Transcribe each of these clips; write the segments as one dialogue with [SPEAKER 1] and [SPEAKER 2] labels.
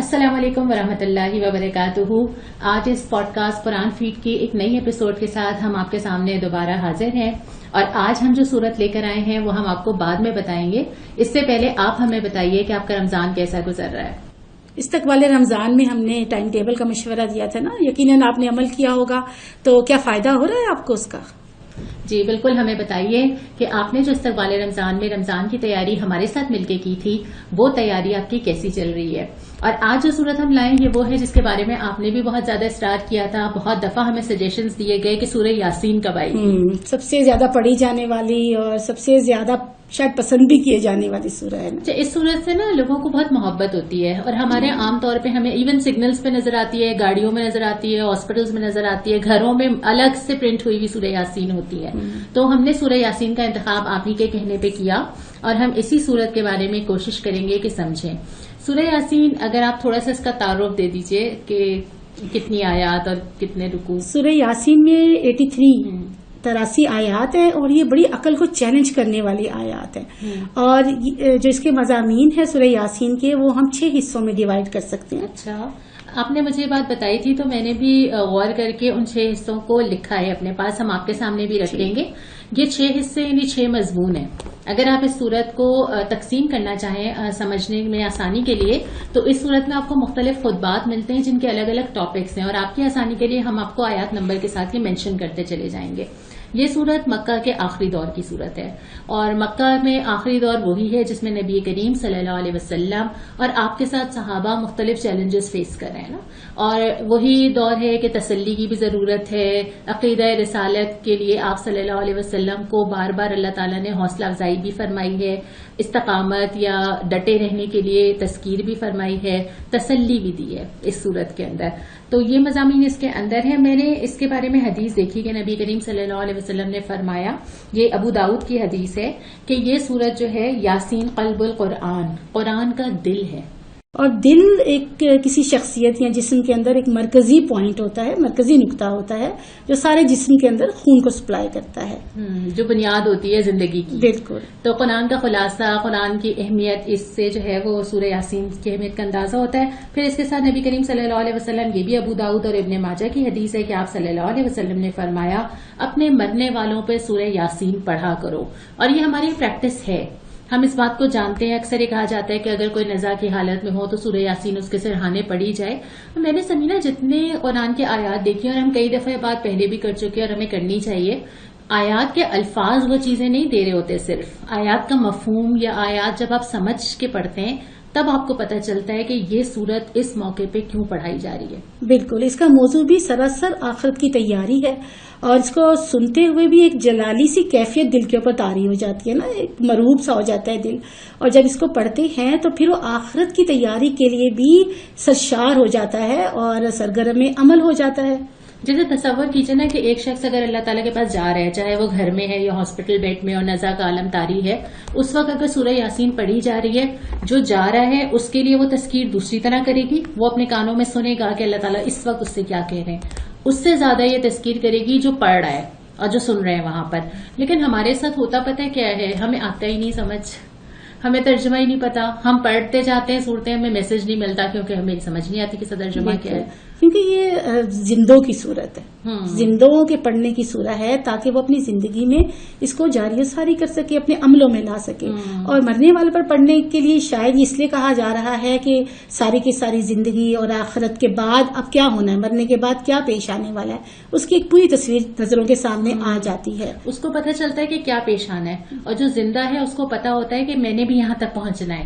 [SPEAKER 1] السلام علیکم ورحمۃ اللہ وبرکاتہ. آج اس پوڈ کاسٹ قرآن فیڈ کی ایک نئی ایپیسوڈ کے ساتھ ہم آپ کے سامنے دوبارہ حاضر ہیں اور آج ہم جو صورت لے کر آئے ہیں وہ ہم آپ کو بعد میں بتائیں گے. اس سے پہلے آپ ہمیں بتائیے کہ آپ کا رمضان کیسا گزر رہا ہے.
[SPEAKER 2] استقبال رمضان میں ہم نے ٹائم ٹیبل کا مشورہ دیا تھا نا, یقیناً آپ نے عمل کیا ہوگا, تو کیا فائدہ ہو رہا ہے آپ کو اس کا؟
[SPEAKER 1] جی بالکل, ہمیں بتائیے کہ آپ نے جو استقبال رمضان میں رمضان کی تیاری ہمارے ساتھ مل کے کی تھی وہ تیاری آپ کی کیسی چل رہی ہے. اور آج جو صورت ہم لائیں گے وہ ہے جس کے بارے میں آپ نے بھی بہت زیادہ اسٹارٹ کیا تھا, بہت دفعہ ہمیں سجیشنز دیے گئے کہ سورہ یاسین کب آئے گی.
[SPEAKER 2] سب سے زیادہ پڑھی جانے والی اور سب سے زیادہ شاید پسند بھی کیے جانے والی سورہ ہے.
[SPEAKER 1] اس صورت سے نا لوگوں کو بہت محبت ہوتی ہے اور ہمارے عام طور پہ ہمیں ایون سگنلز پہ نظر آتی ہے, گاڑیوں میں نظر آتی ہے, ہاسپٹلز میں نظر آتی ہے, گھروں میں الگ سے پرنٹ ہوئی ہوئی سورہ یاسین ہوتی ہے. تو ہم نے سورہ یاسین کا انتخاب آپ ہی کے کہنے پہ کیا اور ہم اسی صورت کے بارے میں کوشش کریں گے کہ سمجھیں. سورہ یاسین اگر آپ تھوڑا سا اس کا تعارف دے دیجئے کہ کتنی آیات اور کتنے رکوع.
[SPEAKER 2] سورہ یاسین میں 83 آیات ہیں اور یہ بڑی عقل کو چیلنج کرنے والی آیات ہیں. اور جو اس کے مضامین ہیں سورہ یاسین کے وہ ہم 6 حصوں میں ڈیوائڈ کر سکتے ہیں.
[SPEAKER 1] اچھا, آپ نے مجھے یہ بات بتائی تھی تو میں نے بھی غور کر کے ان 6 حصوں کو لکھا ہے اپنے پاس, ہم آپ کے سامنے بھی رکھ لیں گے. یہ 6 حصے یعنی 6 مضمون ہیں. اگر آپ اس صورت کو تقسیم کرنا چاہیں سمجھنے میں آسانی کے لیے تو اس صورت میں آپ کو مختلف خطبات ملتے ہیں جن کے الگ الگ ٹاپکس ہیں اور آپ کی آسانی کے لیے ہم آپ کو آیات نمبر کے ساتھ یہ مینشن کرتے چلے جائیں گے. یہ صورت مکہ کے آخری دور کی صورت ہے اور مکہ میں آخری دور وہی ہے جس میں نبی کریم صلی اللہ علیہ وسلم اور آپ کے ساتھ صحابہ مختلف چیلنجز فیس کر رہے ہیں نا, اور وہی دور ہے کہ تسلی کی بھی ضرورت ہے. عقیدہ رسالت کے لیے آپ صلی اللہ علیہ وسلم کو بار بار اللہ تعالیٰ نے حوصلہ افزائی بھی فرمائی ہے, استقامت یا ڈٹے رہنے کے لیے تذکیر بھی فرمائی ہے, تسلی بھی دی ہے اس صورت کے اندر. تو یہ مضامین اس کے اندر ہے. میں نے اس کے بارے میں حدیث دیکھی کہ نبی کریم صلی اللہ علیہ وسلم نے فرمایا, یہ ابو داؤد کی حدیث ہے, کہ یہ سورت جو ہے یاسین قلب القرآن, قرآن کا دل ہے.
[SPEAKER 2] اور دل ایک کسی شخصیت یا جسم کے اندر ایک مرکزی پوائنٹ ہوتا ہے, مرکزی نقطہ ہوتا ہے جو سارے جسم کے اندر خون کو سپلائی کرتا ہے,
[SPEAKER 1] جو بنیاد ہوتی ہے زندگی کی.
[SPEAKER 2] بالکل.
[SPEAKER 1] تو قرآن کا خلاصہ, قرآن کی اہمیت, اس سے جو ہے وہ سورہ یاسین کی اہمیت کا اندازہ ہوتا ہے. پھر اس کے ساتھ نبی کریم صلی اللہ علیہ وسلم, یہ بھی ابو داؤد اور ابن ماجہ کی حدیث ہے کہ آپ صلی اللہ علیہ وسلم نے فرمایا اپنے مرنے والوں پہ سورہ یاسین پڑھا کرو. اور یہ ہماری پریکٹس ہے, ہم اس بات کو جانتے ہیں. اکثر یہ کہا جاتا ہے کہ اگر کوئی نزا کی حالت میں ہو تو سورہ یاسین اس کے سرہانے پڑھی جائے. میں نے سمینا جتنے قرآن کے آیات دیکھی اور ہم کئی دفعہ یہ بات پہلے بھی کر چکے اور ہمیں کرنی چاہیے, آیات کے الفاظ وہ چیزیں نہیں دے رہے ہوتے, صرف آیات کا مفہوم یا آیات جب آپ سمجھ کے پڑھتے ہیں تب آپ کو پتہ چلتا ہے کہ یہ صورت اس موقع پہ کیوں پڑھائی جا رہی ہے.
[SPEAKER 2] بالکل, اس کا موضوع بھی سراسر آخرت کی تیاری ہے اور اس کو سنتے ہوئے بھی ایک جلالی سی کیفیت دل کے اوپر طاری ہو جاتی ہے نا, ایک مرعوب سا ہو جاتا ہے دل. اور جب اس کو پڑھتے ہیں تو پھر وہ آخرت کی تیاری کے لیے بھی سرشار ہو جاتا ہے اور سرگرم عمل ہو جاتا ہے.
[SPEAKER 1] جیسے تصور کیجیے نا کہ ایک شخص اگر اللہ تعالیٰ کے پاس جا رہا ہے, چاہے وہ گھر میں ہے یا ہاسپٹل بیڈ میں اور نزا کا عالم طاری ہے, اس وقت اگر سورہ یاسین پڑھی جا رہی ہے, جو جا رہا ہے اس کے لیے وہ تذکیر دوسری طرح کرے گی. وہ اپنے کانوں میں سنے گا کہ اللہ تعالیٰ اس وقت اس سے کیا کہہ رہے ہیں, اس سے زیادہ یہ تذکیر کرے گی جو پڑھ رہا ہے اور جو سن رہے ہیں وہاں پر. لیکن ہمارے ساتھ ہوتا پتہ ہے کیا ہے, ہمیں آتا ہی نہیں سمجھ, ہمیں ترجمہ ہی نہیں پتا, ہم پڑھتے جاتے ہیں صورتیں, ہمیں میسج نہیں ملتا کیونکہ ہمیں سمجھ نہیں آتی کہ اس کا ترجمہ کیا ہے.
[SPEAKER 2] کیونکہ یہ زندوں کی صورت ہے, زندوں کے پڑھنے کی صورت ہے تاکہ وہ اپنی زندگی میں اس کو جاری و ساری کر سکے, اپنے عملوں میں لا سکے. اور مرنے والے پر پڑھنے کے لیے شاید اس لیے کہا جا رہا ہے کہ ساری کی ساری زندگی اور آخرت کے بعد اب کیا ہونا ہے, مرنے کے بعد کیا پیش آنے والا ہے, اس کی ایک پوری تصویر نظروں کے سامنے آ جاتی ہے.
[SPEAKER 1] اس کو پتہ چلتا ہے کہ کیا پیش آنا ہے, اور جو زندہ ہے اس کو پتا ہوتا ہے کہ میں نے بھی یہاں تک پہنچنا ہے.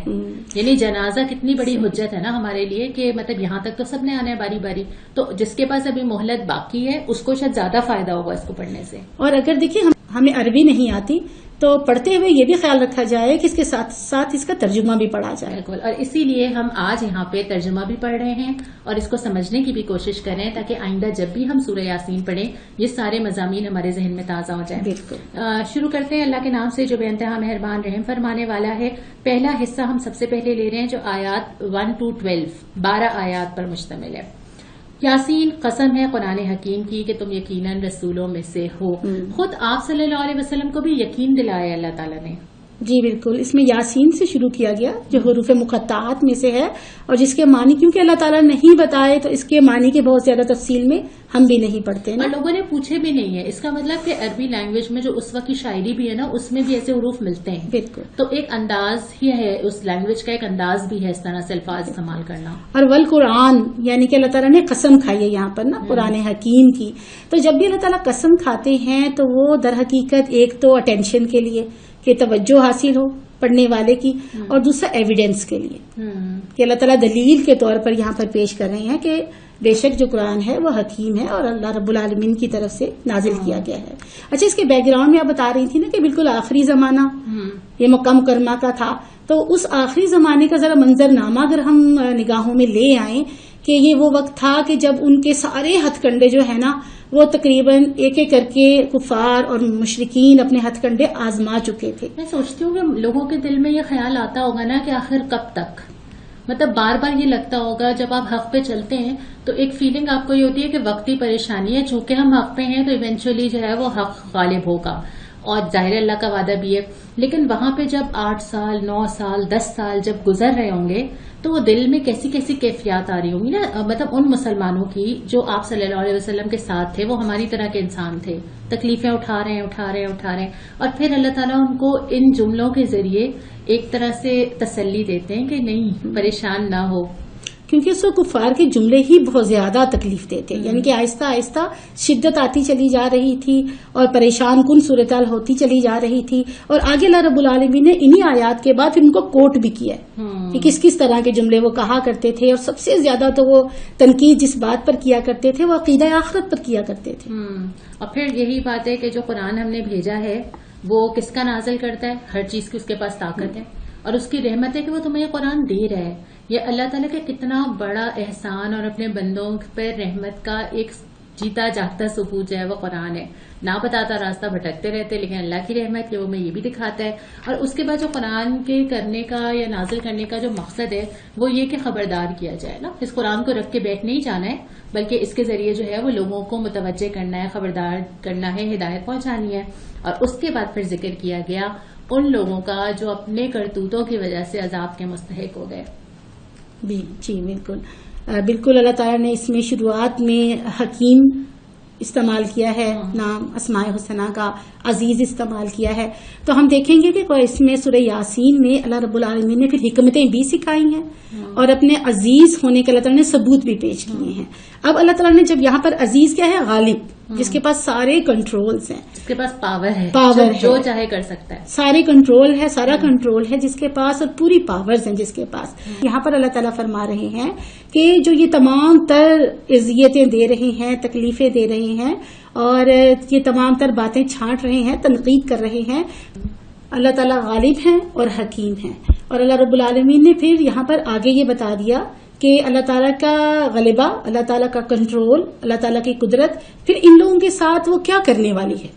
[SPEAKER 1] یعنی جنازہ کتنی بڑی حجت ہے نا ہمارے لیے کہ مطلب یہاں تک تو سب نے آنا ہے باری باری. تو جس کے پاس ابھی مہلت باقی ہے اس کو شاید زیادہ فائدہ ہوگا اس کو پڑھنے سے.
[SPEAKER 2] اور اگر دیکھیں ہمیں عربی نہیں آتی تو پڑھتے ہوئے یہ بھی خیال رکھا جائے کہ اس کے ساتھ ساتھ اس کا ترجمہ بھی پڑھا جائے.
[SPEAKER 1] بالکل, اور اسی لیے ہم آج یہاں پہ ترجمہ بھی پڑھ رہے ہیں اور اس کو سمجھنے کی بھی کوشش کریں تاکہ آئندہ جب بھی ہم سورہ یاسین پڑھیں یہ سارے مضامین ہمارے ذہن میں تازہ ہو جائیں.
[SPEAKER 2] بالکل.
[SPEAKER 1] شروع کرتے ہیں اللہ کے نام سے جو بے انتہا مہربان رحم فرمانے والا ہے. پہلا حصہ ہم سب سے پہلے لے رہے ہیں جو آیات 1 to 12 آیات پر مشتمل ہے. یاسین قسم ہے قرآن حکیم کی کہ تم یقیناً رسولوں میں سے ہو. خود آپ صلی اللہ علیہ وسلم کو بھی یقین دلایا اللہ تعالیٰ نے.
[SPEAKER 2] جی بالکل، اس میں یاسین سے شروع کیا گیا جو حروف مقطعات میں سے ہے، اور جس کے معنی کیونکہ اللہ تعالیٰ نہیں بتائے تو اس کے معنی کے بہت زیادہ تفصیل میں ہم بھی نہیں پڑھتے نا،
[SPEAKER 1] اور لوگوں نے پوچھے بھی نہیں ہے. اس کا مطلب کہ عربی لینگویج میں جو اس وقت کی شاعری بھی ہے نا، اس میں بھی ایسے حروف ملتے ہیں.
[SPEAKER 2] بالکل.
[SPEAKER 1] تو ایک انداز ہی ہے، اس لینگویج کا ایک انداز بھی ہے اس طرح سے الفاظ استعمال کرنا.
[SPEAKER 2] اور والقرآن یعنی کہ اللہ تعالیٰ نے قسم کھائی ہے یہاں پر نا، قرآن حکیم کی. تو جب بھی اللہ تعالیٰ قسم کھاتے ہیں تو وہ در حقیقت ایک تو اٹینشن کے لیے کہ توجہ حاصل ہو پڑھنے والے کی، اور دوسرا ایویڈنس کے لیے کہ اللہ تعالیٰ دلیل کے طور پر یہاں پر پیش کر رہے ہیں کہ بے شک جو قرآن ہے وہ حکیم ہے اور اللہ رب العالمین کی طرف سے نازل کیا گیا ہے. اچھا، اس کے بیک گراؤنڈ میں آپ بتا رہی تھی نا کہ بالکل آخری زمانہ یہ مکہ مکرمہ کا تھا، تو اس آخری زمانے کا ذرا منظرنامہ اگر ہم نگاہوں میں لے آئیں کہ یہ وہ وقت تھا کہ جب ان کے سارے ہتھ کنڈے جو ہے نا وہ تقریباً ایک ایک کر کے کفار اور مشرکین اپنے ہتھ کنڈے آزما چکے تھے.
[SPEAKER 1] میں سوچتی ہوں کہ لوگوں کے دل میں یہ خیال آتا ہوگا نا کہ آخر کب تک، مطلب بار بار یہ لگتا ہوگا جب آپ حق پہ چلتے ہیں تو ایک فیلنگ آپ کو یہ ہوتی ہے کہ وقتی پریشانی ہے، چونکہ ہم حق پہ ہیں تو ایونچولی جو ہے وہ حق غالب ہوگا، اور ظاہر اللہ کا وعدہ بھی ہے. لیکن وہاں پہ جب 8 سال 9 سال 10 سال جب گزر رہے ہوں گے تو وہ دل میں کیسی کیسی کیفیات آ رہی ہوں گی نا، مطلب ان مسلمانوں کی جو آپ صلی اللہ علیہ وسلم کے ساتھ تھے، وہ ہماری طرح کے انسان تھے، تکلیفیں اٹھا رہے ہیں، اور پھر اللہ تعالیٰ ان کو ان جملوں کے ذریعے ایک طرح سے تسلی دیتے ہیں کہ نہیں پریشان نہ ہو.
[SPEAKER 2] کیونکہ اس کو کفار کے جملے ہی بہت زیادہ تکلیف دیتے، یعنی کہ آہستہ آہستہ شدت آتی چلی جا رہی تھی اور پریشان کن صورتحال ہوتی چلی جا رہی تھی. اور آگے اللہ رب العالمین نے انہی آیات کے بعد ان کو کوٹ بھی کیا کہ کس کس طرح کے جملے وہ کہا کرتے تھے، اور سب سے زیادہ تو وہ تنقید جس بات پر کیا کرتے تھے وہ عقیدہ آخرت پر کیا کرتے تھے.
[SPEAKER 1] اور پھر یہی بات ہے کہ جو قرآن ہم نے بھیجا ہے وہ کس کا نازل کرتا ہے، ہر چیز کی اس کے پاس طاقت ہے، اور اس کی رحمت ہے کہ وہ تمہیں یہ قرآن دے رہا ہے. یہ اللہ تعالیٰ کا کتنا بڑا احسان اور اپنے بندوں پر رحمت کا ایک جیتا جاگتا ثبوت جو ہے وہ قرآن ہے. نہ بتاتا راستہ بھٹکتے رہتے، لیکن اللہ کی رحمت کہ وہ میں یہ بھی دکھاتا ہے. اور اس کے بعد جو قرآن کے کرنے کا یا نازل کرنے کا جو مقصد ہے وہ یہ کہ خبردار کیا جائے نا، اس قرآن کو رکھ کے بیٹھ نہیں جانا ہے، بلکہ اس کے ذریعے جو ہے وہ لوگوں کو متوجہ کرنا ہے، خبردار کرنا ہے، ہدایت پہنچانی ہے. اور اس کے بعد پھر ذکر کیا گیا ان لوگوں کا جو اپنے کرتوتوں کی وجہ سے عذاب کے مستحق ہو گئے.
[SPEAKER 2] جی بالکل بالکل. اللہ تعالیٰ نے اس میں شروعات میں حکیم استعمال کیا ہے، نام اسماء حسنہ کا، عزیز استعمال کیا ہے. تو ہم دیکھیں گے کہ اس میں سورہ یاسین میں اللہ رب العالمین نے پھر حکمتیں بھی سکھائی ہیں اور اپنے عزیز ہونے کے اللہ تعالیٰ نے ثبوت بھی پیش کیے ہیں. اب اللہ تعالیٰ نے جب یہاں پر عزیز کیا ہے، غالب، جس کے پاس سارے کنٹرولز ہیں،
[SPEAKER 1] جس کے پاس پاور ہے،
[SPEAKER 2] جو
[SPEAKER 1] چاہے کر سکتا ہے،
[SPEAKER 2] سارے کنٹرول ہے، سارا کنٹرول ہے جس کے پاس، اور پوری پاورز ہیں جس کے پاس. یہاں پر اللہ تعالیٰ فرما رہے ہیں کہ جو یہ تمام تر اذیتیں دے رہے ہیں، تکلیفیں دے رہے ہیں، اور یہ تمام تر باتیں چھانٹ رہے ہیں، تنقید کر رہے ہیں، اللہ تعالیٰ غالب ہیں اور حکیم ہیں. اور اللہ رب العالمین نے پھر یہاں پر آگے یہ بتا دیا کہ اللہ تعالیٰ کا غلبہ، اللہ تعالیٰ کا کنٹرول، اللہ تعالیٰ کی قدرت پھر ان لوگوں کے ساتھ وہ کیا کرنے والی ہے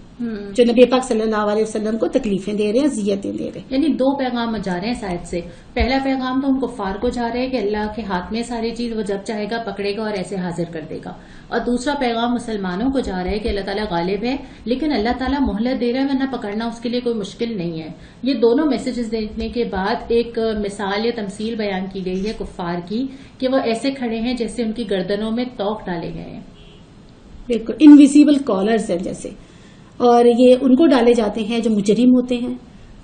[SPEAKER 2] جو نبی پاک صلی اللہ علیہ وسلم کو تکلیفیں دے رہے ہیں، اذیتیں دے رہے ہیں.
[SPEAKER 1] یعنی 2 پیغام جا رہے ہیں سائد سے. پہلا پیغام تو ان کفار کو جا رہے ہیں کہ اللہ کے ہاتھ میں ساری چیز، وہ جب چاہے گا پکڑے گا اور ایسے حاضر کر دے گا. اور دوسرا پیغام مسلمانوں کو جا رہا ہے کہ اللہ تعالیٰ غالب ہے، لیکن اللہ تعالیٰ مہلت دے رہا ہے، ورنہ پکڑنا اس کے لیے کوئی مشکل نہیں ہے. یہ دونوں میسیجز دینے کے بعد ایک مثال یا تمثیل بیان کی گئی ہے کفار کی کہ وہ ایسے کھڑے ہیں جیسے ان کی گردنوں میں توق ڈالے گئے ہیں.
[SPEAKER 2] بالکل انویزیبل کالرز ہیں جیسے، اور یہ ان کو ڈالے جاتے ہیں جو مجرم ہوتے ہیں.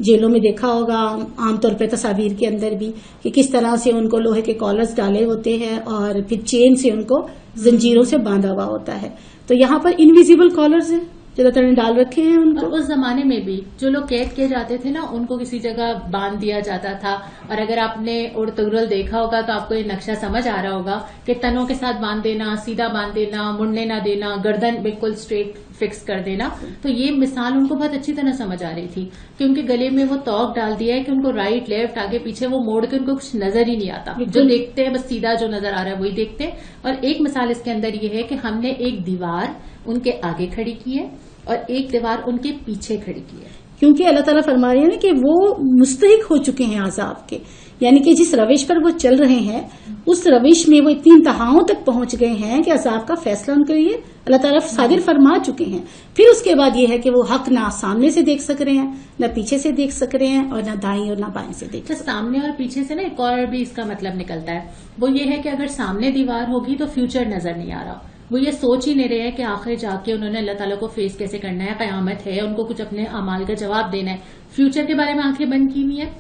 [SPEAKER 2] جیلوں میں دیکھا ہوگا عام طور پہ تصاویر کے اندر بھی کہ کس طرح سے ان کو لوہے کے کالرز ڈالے ہوتے ہیں اور پھر چین سے ان کو زنجیروں سے باندھا ہوا ہوتا ہے. تو یہاں پر انویزیبل کالرز ہیں جو اللہ تعالیٰ نے ڈال رکھے ہیں ان کو.
[SPEAKER 1] اور اس زمانے میں بھی جو لوگ قید کیے جاتے تھے نا، ان کو کسی جگہ باندھ دیا جاتا تھا. اور اگر آپ نے ارطغرل دیکھا ہوگا تو آپ کو یہ نقشہ سمجھ آ رہا ہوگا کہ تنوں کے ساتھ باندھ دینا، سیدھا باندھ دینا، مڑنے نہ دینا، گردن بالکل اسٹریٹ فکس کر دینا. تو یہ مثال ان کو بہت اچھی طرح سمجھ آ رہی تھی کہ ان کے گلے میں وہ توق ڈال دیا ہے کہ ان کو رائٹ لیفٹ آگے پیچھے وہ موڑ کے ان کو کچھ نظر ہی نہیں آتا. جو دیکھتے ہیں بس سیدھا جو نظر آ رہا ہے وہی دیکھتے ہیں. اور ایک مثال اس کے اندر یہ ہے کہ ہم نے ایک دیوار ان کے آگے کھڑی کی ہے اور ایک دیوار ان کے پیچھے کھڑی کی ہے.
[SPEAKER 2] کیونکہ اللہ تعالیٰ فرما رہے ہیں نا کہ وہ مستحق ہو چکے ہیں عذاب کے، یعنی کہ جس روش پر وہ چل رہے ہیں اس روش میں وہ اتنی انتہاؤں تک پہنچ گئے ہیں کہ عذاب کا فیصلہ ان کے لیے اللہ تعالیٰ صادر فرما چکے ہیں. پھر اس کے بعد یہ ہے کہ وہ حق نہ سامنے سے دیکھ سک رہے ہیں، نہ پیچھے سے دیکھ سک رہے ہیں، اور نہ دائیں اور نہ بائیں سے دیکھ سک رہے ہیں.
[SPEAKER 1] سامنے اور پیچھے سے نا ایک اور بھی اس کا مطلب نکلتا ہے، وہ یہ ہے کہ اگر سامنے دیوار ہوگی تو فیوچر نظر نہیں آ رہا. وہ یہ سوچ ہی نہیں رہے ہیں کہ آخر جا کے انہوں نے اللہ تعالیٰ کو فیس کیسے کرنا ہے، قیامت ہے، ان کو کچھ اپنے اعمال کا جواب دینا ہے. فیوچر کے بارے میں آنکھیں بند کی ہوئی ہیں،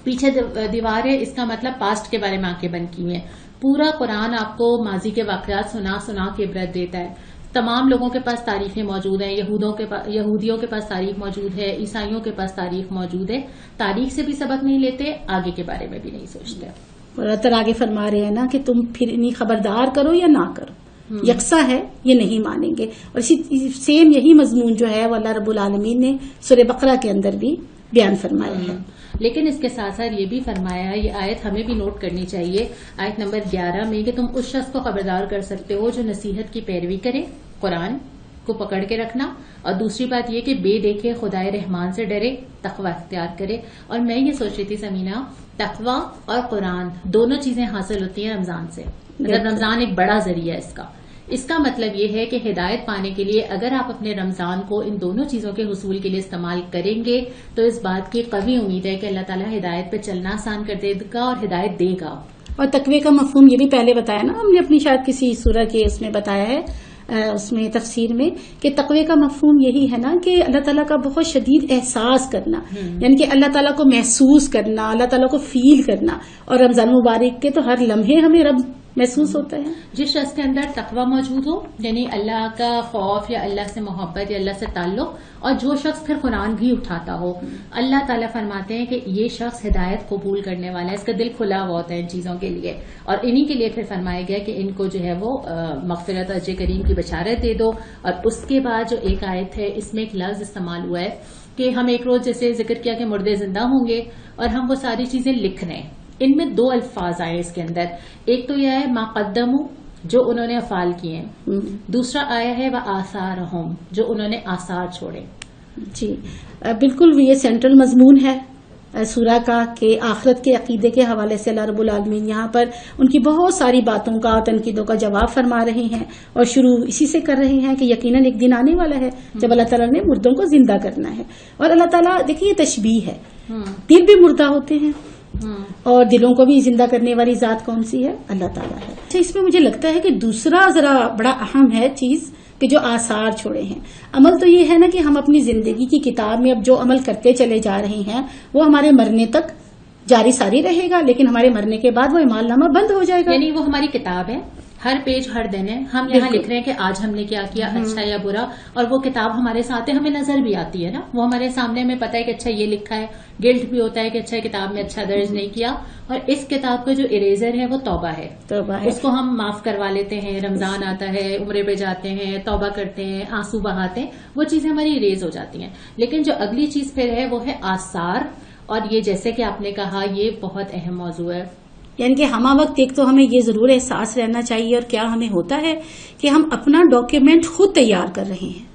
[SPEAKER 1] پیچھے دیوار ہے، اس کا مطلب پاسٹ کے بارے میں آنکھیں بند کی ہوئی ہیں. پورا قرآن آپ کو ماضی کے واقعات سنا سنا کے عبرت دیتا ہے. تمام لوگوں کے پاس تاریخیں موجود ہیں، یہودیوں کے پاس تاریخ موجود ہے، عیسائیوں کے پاس تاریخ موجود ہے. تاریخ سے بھی سبق نہیں لیتے، آگے کے بارے میں بھی نہیں سوچتے.
[SPEAKER 2] اور اللہ تعالیٰ آگے فرما رہے ہیں نا کہ تم پھر انہیں خبردار کرو یا نہ کرو، یکساں ہے، یہ نہیں مانیں گے. اور سیم یہی مضمون جو ہے وہ اللہ رب العالمین نے سورہ بقرہ کے اندر بھی بیان فرمایا ہے.
[SPEAKER 1] لیکن اس کے ساتھ ساتھ یہ بھی فرمایا ہے، یہ آیت ہمیں بھی نوٹ کرنی چاہیے، آیت نمبر 11 میں، کہ تم اس شخص کو خبردار کر سکتے ہو جو نصیحت کی پیروی کرے، قرآن کو پکڑ کے رکھنا. اور دوسری بات یہ کہ بے دیکھے خدائے رحمان سے ڈرے، تقوی اختیار کرے. اور میں یہ سوچ رہی تھی سمینہ، تقوی اور قرآن دونوں چیزیں حاصل ہوتی ہیں رمضان سے. مطلب رمضان ایک بڑا ذریعہ ہے اس کا مطلب یہ ہے کہ ہدایت پانے کے لیے اگر آپ اپنے رمضان کو ان دونوں چیزوں کے حصول کے لیے استعمال کریں گے تو اس بات کی قوی امید ہے کہ اللہ تعالیٰ ہدایت پہ چلنا آسان کر دے گا اور ہدایت دے گا.
[SPEAKER 2] اور تقوی کا مفہوم یہ بھی پہلے بتایا نا ہم نے اپنی شاید کسی سورہ کے اس میں بتایا ہے، اس میں تفسیر میں، کہ تقوی کا مفہوم یہی ہے نا کہ اللہ تعالیٰ کا بہت شدید احساس کرنا، یعنی کہ اللہ تعالیٰ کو محسوس کرنا، اللہ تعالیٰ کو فیل کرنا. اور رمضان مبارک کے تو ہر لمحے ہمیں رب محسوس ہوتا ہے.
[SPEAKER 1] جس شخص کے اندر تقوی موجود ہو، یعنی اللہ کا خوف یا اللہ سے محبت یا اللہ سے تعلق، اور جو شخص پھر قرآن بھی اٹھاتا ہو، اللہ تعالیٰ فرماتے ہیں کہ یہ شخص ہدایت قبول کرنے والا ہے، اس کا دل کھلا ہوا ہوتا ہے ان چیزوں کے لیے. اور انہی کے لیے پھر فرمایا گیا کہ ان کو جو ہے وہ مغفرت اور اجر کریم کی بشارت دے دو. اور اس کے بعد جو ایک آیت ہے اس میں ایک لفظ استعمال ہوا ہے کہ ہم ایک روز جیسے ذکر کیا کہ مردے زندہ ہوں گے اور ہم وہ ساری چیزیں لکھ رہے ہیں. ان میں 2 الفاظ آئے اس کے اندر، ایک تو یہ ہے ما قدموا، جو انہوں نے افعال کیے ہیں، دوسرا آیا ہے وآثارہم، جو انہوں نے آثار چھوڑے.
[SPEAKER 2] جی بالکل، یہ سینٹرل مضمون ہے سورہ کا کہ آخرت کے عقیدے کے حوالے سے اللہ رب العالمین یہاں پر ان کی بہت ساری باتوں کا، تنقیدوں کا جواب فرما رہے ہیں، اور شروع اسی سے کر رہے ہیں کہ یقیناً ایک دن آنے والا ہے جب اللہ تعالیٰ نے مردوں کو زندہ کرنا ہے. اور اللہ تعالیٰ دیکھیں یہ تشبیہ ہے، دل بھی مردہ ہوتے ہیں اور دلوں کو بھی زندہ کرنے والی ذات کون سی ہے؟ اللہ تعالیٰ ہے. اچھا، اس میں مجھے لگتا ہے کہ دوسرا ذرا بڑا اہم ہے چیز کہ جو آثار چھوڑے ہیں. عمل تو یہ ہے نا کہ ہم اپنی زندگی کی کتاب میں اب جو عمل کرتے چلے جا رہے ہیں وہ ہمارے مرنے تک جاری ساری رہے گا، لیکن ہمارے مرنے کے بعد وہ اعمال نامہ بند ہو جائے گا.
[SPEAKER 1] یعنی وہ ہماری کتاب ہے، ہر پیج ہر دن ہے، ہم یہاں لکھ رہے ہیں کہ آج ہم نے کیا کیا، اچھا یا برا، اور وہ کتاب ہمارے ساتھ ہے، ہمیں نظر بھی آتی ہے نا، وہ ہمارے سامنے ہمیں پتا ہے کہ اچھا یہ لکھا ہے. گلٹ بھی ہوتا ہے کہ اچھا کتاب میں اچھا درج نہیں کیا. اور اس کتاب کا جو اریزر ہے وہ توبہ ہے، اس کو ہم معاف کروا لیتے ہیں. رمضان آتا ہے، عمرے پہ جاتے ہیں، توبہ کرتے ہیں، آنسو بہاتے ہیں، وہ چیزیں ہماری اریز ہو جاتی ہیں. لیکن جو اگلی چیز پھر ہے وہ ہے آثار. اور یہ جیسے کہ آپ نے کہا یہ بہت اہم موضوع ہے.
[SPEAKER 2] یعنی کہ ہمہ وقت ایک تو ہمیں یہ ضرور احساس رہنا چاہیے، اور کیا ہمیں ہوتا ہے کہ ہم اپنا ڈاکیومنٹ خود تیار کر رہے ہیں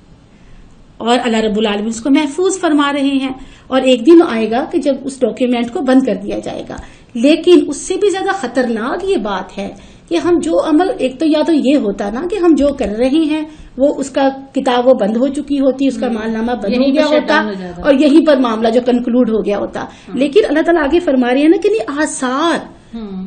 [SPEAKER 2] اور اللہ رب العالمین اس کو محفوظ فرما رہے ہیں. اور ایک دن آئے گا کہ جب اس ڈاکیومنٹ کو بند کر دیا جائے گا. لیکن اس سے بھی زیادہ خطرناک یہ بات ہے کہ ہم جو عمل، ایک تو یا تو یہ ہوتا نا کہ ہم جو کر رہے ہیں وہ اس کا کتاب وہ بند ہو چکی ہوتی، اس کا مال نامہ بند ہو گیا ہوتا اور یہیں پر معاملہ جو کنکلوڈ ہو گیا ہوتا. لیکن اللہ تعالیٰ آگے فرما رہے ہیں نا کہ نہیں، آثار